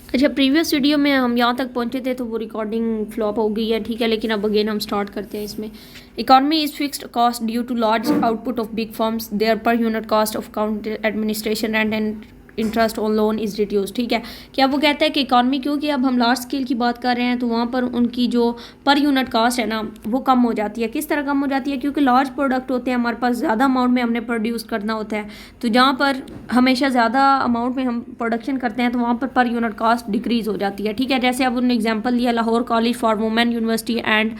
अच्छा, previous video में हम यहाँ तक पहुँचे थे तो वो रिकॉर्डिंग फ्लॉप हो गई है, ठीक है। लेकिन अब अगेन हम स्टार्ट करते हैं इसमें। Economy is fixed cost due to large output of big firms, there per unit cost of count administration and interest on loan is reduce, ठीक है। क्या वो कहता है कि इकॉनमी, क्योंकि अब हम लार्ज स्केल की बात कर रहे हैं तो वहाँ पर उनकी जो पर यूनिट कास्ट है ना वो कम हो जाती है। किस तरह कम हो जाती है? क्योंकि लार्ज प्रोडक्ट होते हैं, हमारे पास ज़्यादा अमाउंट में हमने प्रोड्यूस करना होता है, तो जहाँ पर हमेशा ज़्यादा अमाउंट में हम प्रोडक्शन करते हैं तो वहाँ पर यूनिट कास्ट डिक्रीज़ हो जाती है, ठीक है। जैसे अब उन्होंने एग्जांपल दिया, Lahore College for Women University and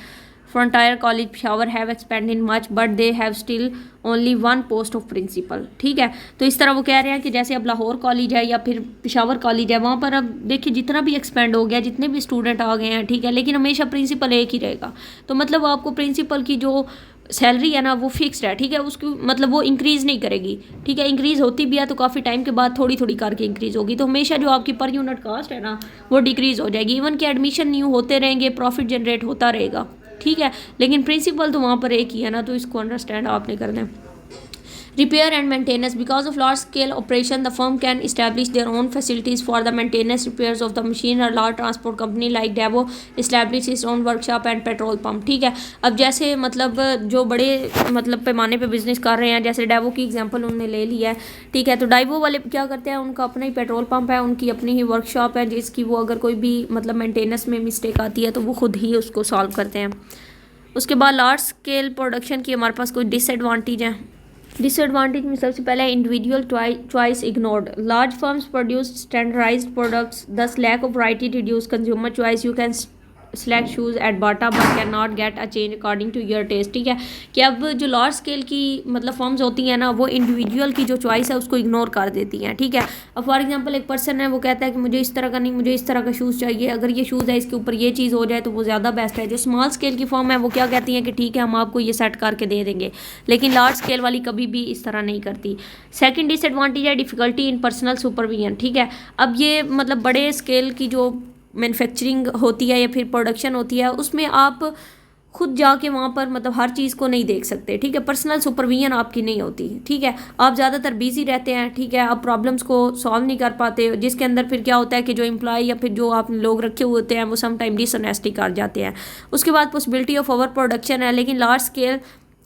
Frontier College Peshawar have expanded much but they have still only one post of principal, ठीक है। तो इस तरह वो कह रहे हैं कि जैसे अब लाहौर कॉलेज है या फिर पेशावर कॉलेज है, वहाँ पर अब देखिए जितना भी एक्सपेंड हो गया, जितने भी स्टूडेंट आ गए हैं, ठीक है, लेकिन हमेशा प्रिंसिपल एक ही रहेगा। तो मतलब आपको प्रिंसिपल की जो सैलरी है ना वो फिक्स्ड है, ठीक है, उसकी मतलब वो इंक्रीज़ नहीं करेगी, ठीक है। इंक्रीज़ होती भी है तो काफ़ी टाइम के बाद थोड़ी थोड़ी करके इंक्रीज़ होगी, तो हमेशा जो आपकी पर यूनिट कास्ट है ना वो डिक्रीज़ हो जाएगी। इवन कि एडमिशन न्यू होते रहेंगे, प्रॉफिट जनरेट होता रहेगा, ठीक है, लेकिन प्रिंसिपल तो वहाँ पर एक ही है ना, तो इसको अंडरस्टैंड आपने करना है। Repair and maintenance. Because of large scale operation, the firm can establish their own facilities for the maintenance repairs of the machine. A large transport company like Devo establishes its own workshop and petrol pump, ठीक है। अब जैसे मतलब जो बड़े मतलब पैमाने पे बिजनेस कर रहे हैं, जैसे डेवो की एग्जांपल उन्होंने ले लिया है, ठीक है, तो डाइवो वाले क्या करते हैं, उनका अपना ही पेट्रोल पंप है, उनकी अपनी ही वर्कशॉप है, जिसकी वो अगर कोई भी मतलब मेंटेनेंस में मिस्टेक आती है तो वो खुद ही उसको सॉल्व करते हैं। उसके बाद लार्ज स्केल प्रोडक्शन की हमारे पास कोई डिसएडवांटेज है। डिसएडवांटेज में सबसे पहला है individual choice ignored. Large firms produce standardised products, thus lack of variety reduce consumer choice. You can select shoes at Bata but can not get a change according to your taste, ठीक है। कि अब जो large scale की मतलब firms होती हैं ना वो इंडिविजुअल की जो चॉइस है उसको इग्नोर कर देती हैं, ठीक है। अब फॉर एग्जांपल एक पर्सन है, वो कहता है कि मुझे इस तरह का नहीं, मुझे इस तरह का शूज़ चाहिए, अगर ये शूज़ है इसके ऊपर ये चीज़ हो जाए तो वो ज़्यादा बेस्ट है। जो स्मॉल स्केल की फर्म है वो क्या कहती है कि ठीक है हम आपको ये सेट करके दे देंगे, लेकिन लार्ज स्केल वाली कभी भी इस तरह नहीं करती। सेकंड डिसएडवांटेज है डिफ़िकल्टी इन पर्सनल सुपरविजन, ठीक है। अब ये मतलब बड़े स्केल की जो मैन्युफैक्चरिंग होती है या फिर प्रोडक्शन होती है उसमें आप खुद जाके वहाँ पर मतलब हर चीज़ को नहीं देख सकते, ठीक है। पर्सनल सुपरविजन आपकी नहीं होती, ठीक है। आप ज़्यादातर बिजी रहते हैं, ठीक है, आप प्रॉब्लम्स को सॉल्व नहीं कर पाते, जिसके अंदर फिर क्या होता है कि जो एम्प्लॉय या फिर जो आप लोग रखे हुए होते हैं वो सम टाइम डिसऑनेस्टी कर जाते हैं। उसके बाद पॉसिबिलिटी ऑफ ओवर प्रोडक्शन है, लेकिन large scale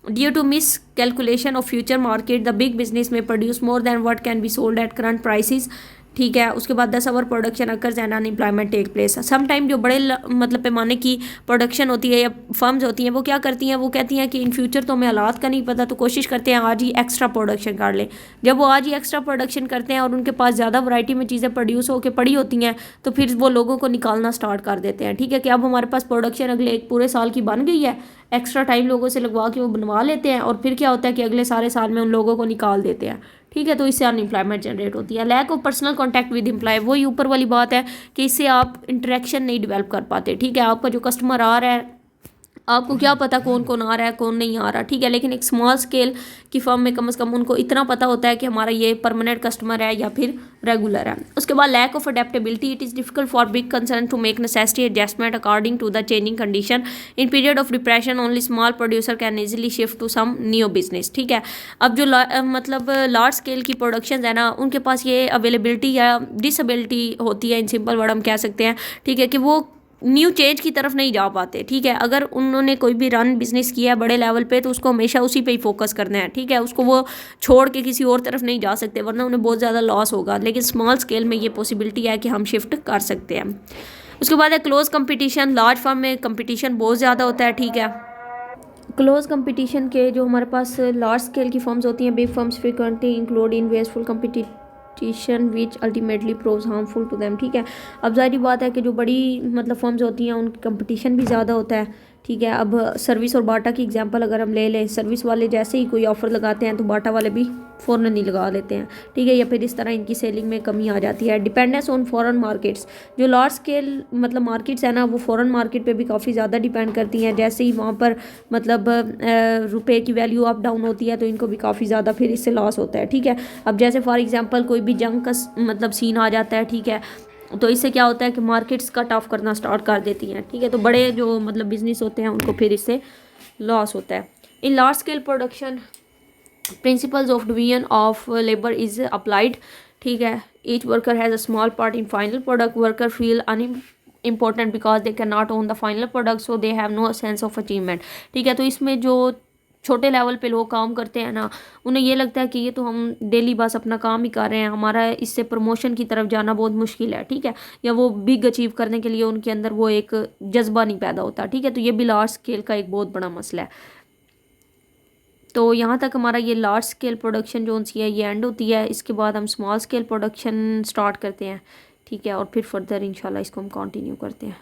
due to miscalculation of future market the big business में produce more than what can be sold at current prices, ठीक है। उसके बाद 10 over production occurs and unemployment take place. Some time जो बड़े मतलब पैमाने की प्रोडक्शन होती है या फर्म्स होती हैं वो क्या करती हैं, वो कहती हैं कि इन फ्यूचर तो हमें हालात का नहीं पता, तो कोशिश करते हैं आज ही एक्स्ट्रा प्रोडक्शन कर लें। जब वो आज ही एक्स्ट्रा प्रोडक्शन करते हैं और उनके पास ज़्यादा वैरायटी में चीज़ें प्रोड्यूस होकर पड़ी होती हैं तो फिर वो लोगों को निकालना स्टार्ट कर देते हैं, ठीक है। कि अब हमारे पास प्रोडक्शन अगले एक पूरे साल की बन गई है, एक्स्ट्रा टाइम लोगों से लगवा के वो बनवा लेते हैं और फिर क्या होता है कि अगले सारे साल में उन लोगों को निकाल देते हैं, ठीक है। तो इससे अनएम्प्लॉयमेंट जनरेट होती है। Lack of personal contact with employ, वही ऊपर वाली बात है कि इससे आप इंटरेक्शन नहीं डेवलप कर पाते, ठीक है। आपका जो कस्टमर आ रहा है आपको क्या पता कौन कौन आ रहा है कौन नहीं आ रहा, ठीक है। लेकिन एक स्मॉल स्केल की फर्म में कम से कम उनको इतना पता होता है कि हमारा ये परमानेंट कस्टमर है या फिर रेगुलर है। उसके बाद lack of adaptability, it is difficult for big concern to make necessity adjustment according to the changing condition. In period of depression only small producer can easily shift to some new business, ठीक है। अब जो मतलब large scale की production है ना उनके पास ये अवेलेबिलिटी या डिसेबिलिटी होती है, इन सिंपल वर्ड हम कह सकते हैं, ठीक है, कि वो न्यू चेंज की तरफ नहीं जा पाते, ठीक है। अगर उन्होंने कोई भी रन बिजनेस किया है बड़े लेवल पे तो उसको हमेशा उसी पे ही फोकस करना है, ठीक है। उसको वो छोड़ के किसी और तरफ नहीं जा सकते वरना उन्हें बहुत ज़्यादा लॉस होगा, लेकिन स्मॉल स्केल में ये पॉसिबिलिटी है कि हम शिफ्ट कर सकते हैं। उसके बाद है क्लोज कंपटीशन। लार्ज फर्म में कंपटीशन बहुत ज़्यादा होता है, ठीक है। क्लोज कंपटीशन के जो हमारे पास लार्ज स्केल की फर्म्स होती हैं, big firms frequently include in wasteful competition which ultimately proves harmful to them, ठीक है। अब जाहिर बात है कि जो बड़ी मतलब फर्म्स होती हैं उनकी कंपटीशन भी ज़्यादा होता है, ठीक है। अब सर्विस और बाटा की एग्जांपल अगर हम ले लें, सर्विस वाले जैसे ही कोई ऑफ़र लगाते हैं तो बाटा वाले भी फ़ौरन नहीं लगा लेते हैं, ठीक है, या फिर इस तरह इनकी सेलिंग में कमी आ जाती है। डिपेंडेंस ऑन फॉरेन मार्केट्स, जो लार्ज स्केल मतलब मार्केट्स है ना वो फॉरेन मार्केट पे भी काफ़ी ज़्यादा डिपेंड करती हैं। जैसे ही वहाँ पर मतलब रुपए की वैल्यू अप डाउन होती है तो इनको भी काफ़ी ज़्यादा फिर इससे लॉस होता है, ठीक है। अब जैसे फॉर एग्जांपल कोई भी जंग का मतलब सीन आ जाता है, ठीक है, तो इससे क्या होता है कि मार्केट्स कट ऑफ करना स्टार्ट कर देती हैं, ठीक है। तो बड़े जो मतलब बिजनेस होते हैं उनको फिर इससे लॉस होता है। In large scale production principles of division of labour is applied, ठीक है। each worker has a small part in final product. Worker feel unimportant because they cannot own the final product, so they have no sense of achievement. ठीक है, तो इसमें जो छोटे level पे लोग काम करते हैं ना, उन्हें ये लगता है कि ये तो हम डेली बस अपना काम ही कर रहे हैं, हमारा इससे प्रमोशन की तरफ जाना बहुत मुश्किल है, ठीक है, या वो बिग अचीव करने के लिए उनके अंदर वो एक जज्बा नहीं पैदा होता, ठीक है। तो ये भी लार्ज स्केल का एक बहुत बड़ा मसला है। तो यहाँ तक हमारा ये लार्ज स्केल प्रोडक्शन जो सी है ये एंड होती है। इसके बाद हम स्मॉल स्केल प्रोडक्शन स्टार्ट करते हैं, ठीक है, और फिर फर्दर इंशाल्लाह इसको हम कंटिन्यू करते हैं।